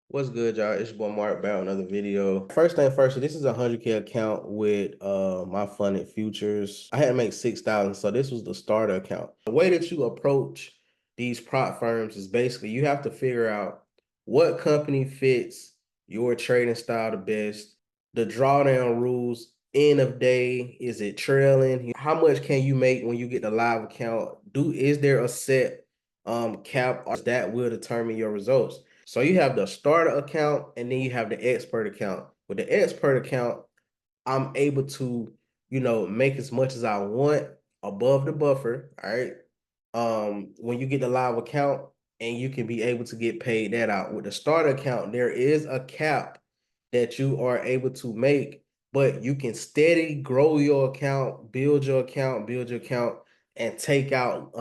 What's good, y'all? It's your boy Mark back with another video. First thing first, this is a 100K account with my funded futures. I had to make 6,000, so this was the starter account. The way that you approach these prop firms is basically you have to figure out what company fits your trading style the best, the drawdown rules, end of day, is it trailing? How much can you make when you get the live account? Is there a set cap that will determine your results? So you have the starter account and then you have the expert account. With the expert account, I'm able to, make as much as I want above the buffer. All right. When you get the live account and you can be able to get paid that out. With the starter account, there is a cap that you are able to make, but you can steady grow your account, build your account, and take out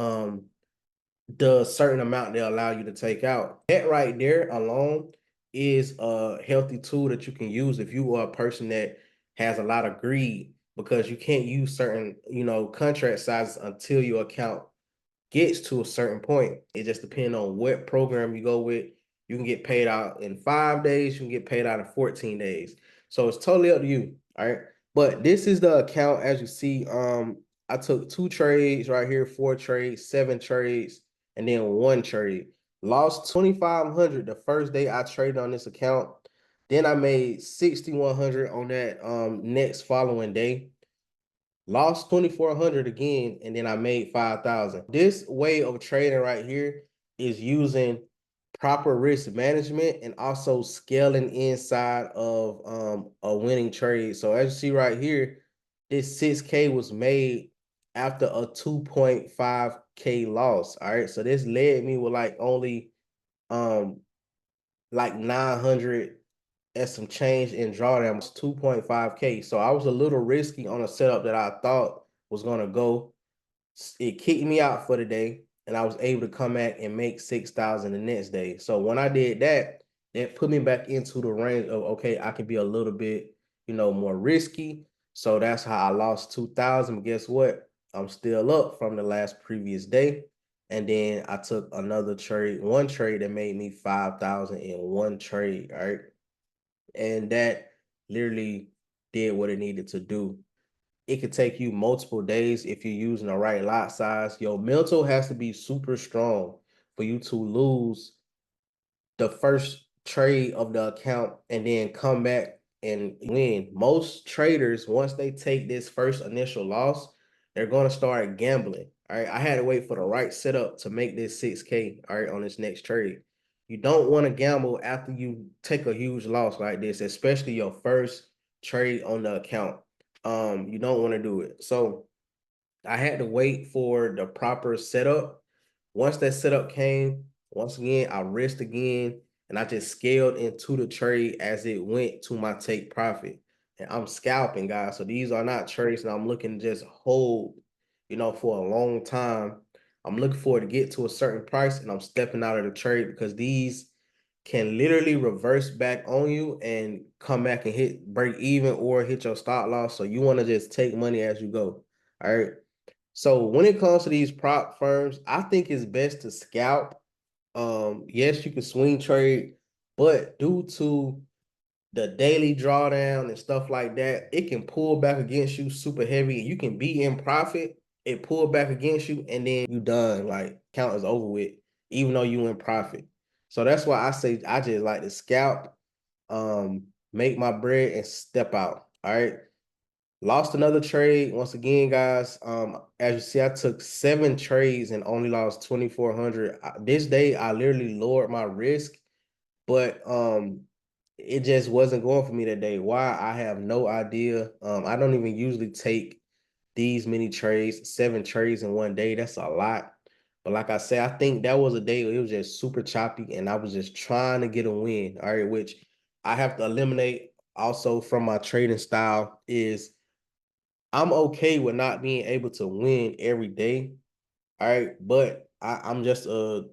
the certain amount they allow you to take out. That right there alone is a healthy tool that you can use if you are a person that has a lot of greed, because you can't use certain, contract sizes until your account gets to a certain point. It just depends on what program you go with. You can get paid out in 5 days, you can get paid out in 14 days. So it's totally up to you. All right. But this is the account as you see. I took 2 trades right here, 4 trades, 7 trades, and then 1 trade. Lost 2,500 the first day I traded on this account. Then I made 6,100 on that next following day. Lost 2,400 again, and then I made 5,000. This way of trading right here is using proper risk management and also scaling inside of a winning trade. So as you see right here, this 6K was made after a 2.5K loss. All right. So this led me with like only like 900 and some change in drawdown, was 2.5K. So I was a little risky on a setup that I thought was gonna go. It kicked me out for the day, and I was able to come back and make 6,000 the next day. So when I did that, it put me back into the range of, okay, I can be a little bit, more risky. So that's how I lost 2,000. But guess what? I'm still up from the last previous day. And then I took another trade, 1 trade that made me 5,000 in 1 trade. All right. And that literally did what it needed to do. It could take you multiple days if you're using the right lot size. Your mental has to be super strong for you to lose the first trade of the account and then come back and win. Most traders, once they take this first initial loss, they're going to start gambling. All right. I had to wait for the right setup to make this 6K, all right, on this next trade. You don't want to gamble after you take a huge loss like this, especially your first trade on the account. You don't want to do it. So I had to wait for the proper setup. Once that setup came, once again, I risked again, and I just scaled into the trade as it went to my take profit. And I'm scalping, guys. So these are not trades that I'm looking to just hold, for a long time. I'm looking for it to get to a certain price, and I'm stepping out of the trade because these can literally reverse back on you and come back and hit break even or hit your stop loss. So you want to just take money as you go. All right. So when it comes to these prop firms, I think it's best to scalp. Yes, you can swing trade, but due to the daily drawdown and stuff like that, it can pull back against you super heavy. You can be in profit, it pull back against you, and then you done. Like count is over with, even though you in profit. So that's why I say I just like to scalp, make my bread and step out. All right. Lost another trade once again, guys. As you see, I took 7 trades and only lost 2,400. This day, I literally lowered my risk, but it just wasn't going for me that day. Why? I have no idea. I don't even usually take these many trades, 7 trades in one day. That's a lot. But like I said, I think that was a day it was just super choppy, and I was just trying to get a win. All right, which I have to eliminate also from my trading style is I'm okay with not being able to win every day. All right. But I'm just a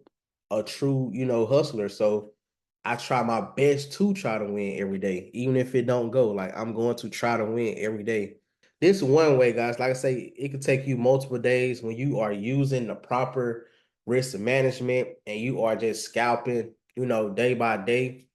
true, hustler. So I try my best to try to win every day, even if it don't go. Like I'm going to try to win every day. This one way, guys, like I say, it could take you multiple days when you are using the proper risk management and you are just scalping, day by day.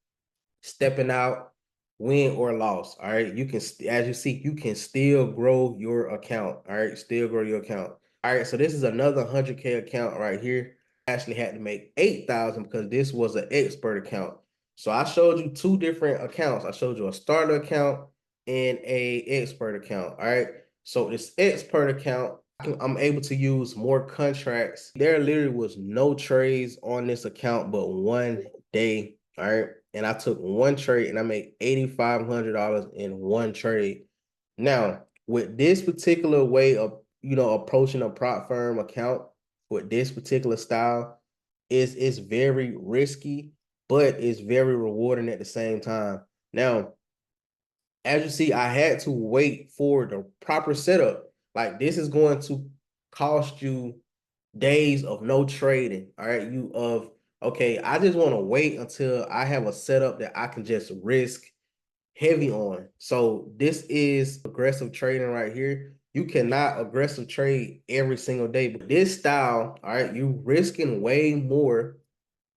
stepping out, win or loss. All right. You can, as you see, you can still grow your account. All right. Still grow your account. All right. So this is another 100K account right here. I actually had to make 8,000 because this was an expert account. So I showed you two different accounts. I showed you a starter account and a expert account. All right. So this expert account, I'm able to use more contracts. There literally was no trades on this account but one day. All right. And I took one trade and I made $8,500 in one trade. Now, with this particular way of, approaching a prop firm account with this particular style is very risky, but it's very rewarding at the same time. Now, as you see, I had to wait for the proper setup. Like this is going to cost you days of no trading. All right. Okay, I just want to wait until I have a setup that I can just risk heavy on. So this is aggressive trading right here. You cannot aggressive trade every single day. But this style, all right, you risking way more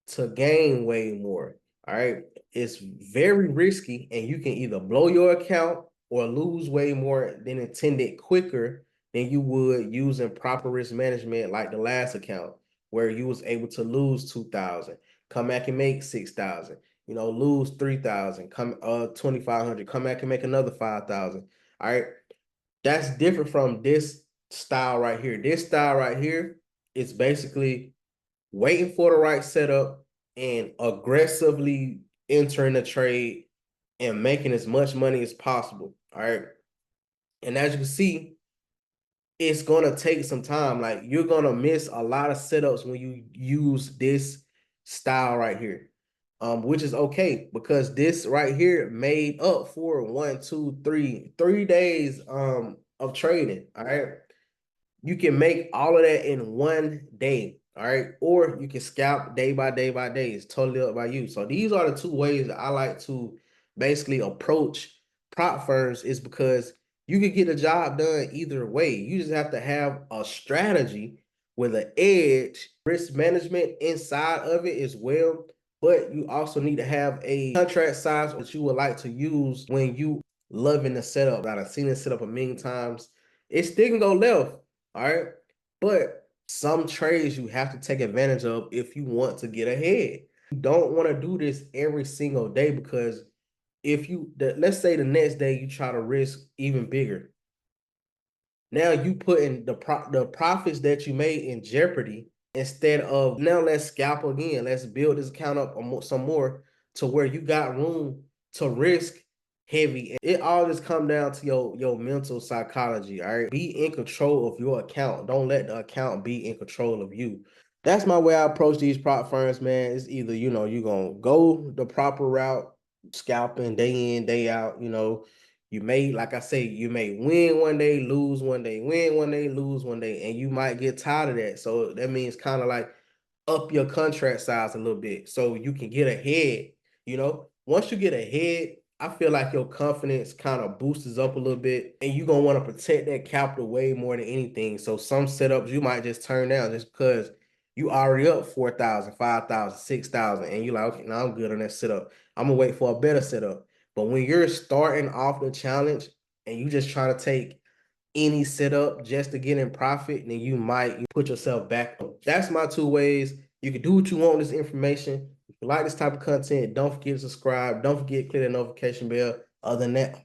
to gain way more. All right. It's very risky, and you can either blow your account or lose way more than intended quicker than you would using proper risk management like the last account, where you was able to lose 2,000, come back and make 6,000, lose 3,000, come 2,500, come back and make another 5,000. All right. That's different from this style right here. This style right here is basically waiting for the right setup and aggressively entering the trade and making as much money as possible. All right. And as you can see, it's going to take some time. Like you're going to miss a lot of setups when you use this style right here. Which is okay because this right here made up for 3 days of trading. All right. You can make all of that in one day. All right. Or you can scalp day by day by day. It's totally up by you. So these are the two ways that I like to basically approach prop firms, is because you can get a job done either way. You just have to have a strategy with an edge, risk management inside of it as well. But you also need to have a contract size that you would like to use when you loving the setup. I've seen it set up a million times. It still can go left. All right. But some trades you have to take advantage of if you want to get ahead. You don't want to do this every single day, because if let's say the next day you try to risk even bigger. Now you putting the profits that you made in jeopardy, instead of now let's scalp again. Let's build this account up some more to where you got room to risk heavy. It all just come down to your mental psychology. All right. Be in control of your account. Don't let the account be in control of you. That's my way I approach these prop firms, man. It's either, you're gonna go the proper route, scalping day in, day out, you may, like I say, you may win one day, lose one day, win one day, lose one day, and you might get tired of that. So that means kind of like up your contract size a little bit so you can get ahead. Once you get ahead, I feel like your confidence kind of boosts up a little bit, and you're gonna want to protect that capital way more than anything. So some setups you might just turn down just because you already up 4,000, 5,000, 6,000, and you're like, okay, now I'm good on that setup. I'm gonna wait for a better setup. But when you're starting off the challenge and you just try to take any setup just to get in profit, then you might put yourself back. That's my two ways. You can do what you want with this information. If you like this type of content, don't forget to subscribe. Don't forget to click the notification bell. Other than that,